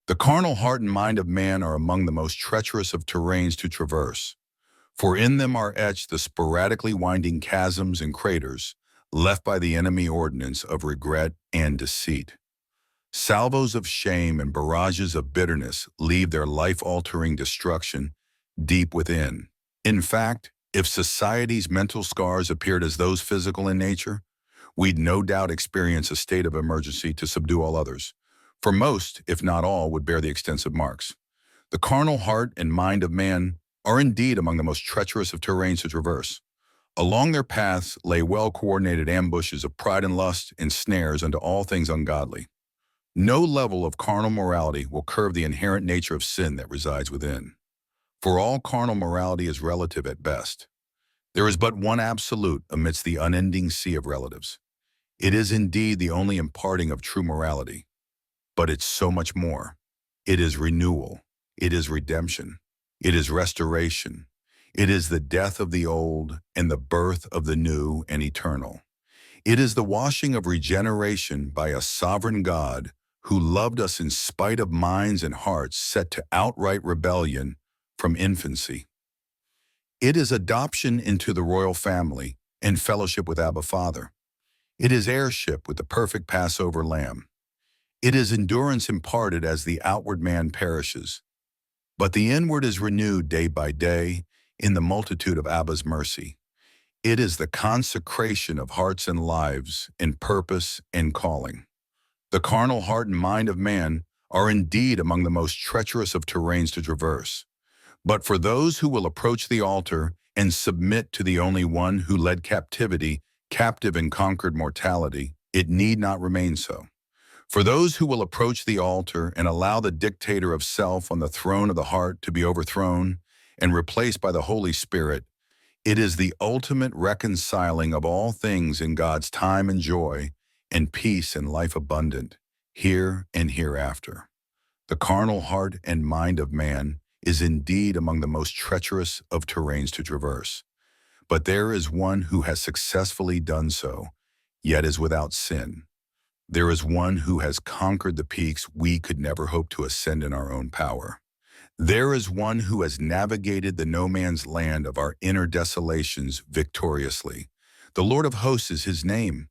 The carnal heart and mind of man are among the most treacherous of terrains to traverse, for in them are etched the sporadically winding chasms and craters left by the enemy ordnance of regret and deceit. Salvos of shame and barrages of bitterness leave their life-altering destruction deep within. In fact, if society's mental scars appeared as those physical in nature, we'd no doubt experience a state of emergency to subdue all others. For most, if not all, would bear the extensive marks. The carnal heart and mind of man are indeed among the most treacherous of terrains to traverse. Along their paths lay well-coordinated ambushes of pride and lust and snares unto all things ungodly. No level of carnal morality will curb the inherent nature of sin that resides within. For all carnal morality is relative at best. There is but one absolute amidst the unending sea of relatives. It is indeed the only imparting of true morality. But it's so much more. It is renewal. It is redemption. It is restoration. It is the death of the old and the birth of the new and eternal. It is the washing of regeneration by a sovereign God who loved us in spite of minds and hearts set to outright rebellion from infancy. It is adoption into the royal family and fellowship with Abba Father. It is heirship with the perfect Passover lamb. It is endurance imparted as the outward man perishes, but the inward is renewed day by day in the multitude of Abba's mercy. It is the consecration of hearts and lives in purpose and calling. The carnal heart and mind of man are indeed among the most treacherous of terrains to traverse. But for those who will approach the altar and submit to the only one who led captivity captive and conquered mortality, it need not remain so. For those who will approach the altar and allow the dictator of self on the throne of the heart to be overthrown and replaced by the Holy Spirit, it is the ultimate reconciling of all things in God's time and joy and peace and life abundant, here and hereafter. The carnal heart and mind of man is indeed among the most treacherous of terrains to traverse. But there is one who has successfully done so, yet is without sin. There is one who has conquered the peaks we could never hope to ascend in our own power. There is one who has navigated the no man's land of our inner desolations victoriously. The Lord of hosts is his name.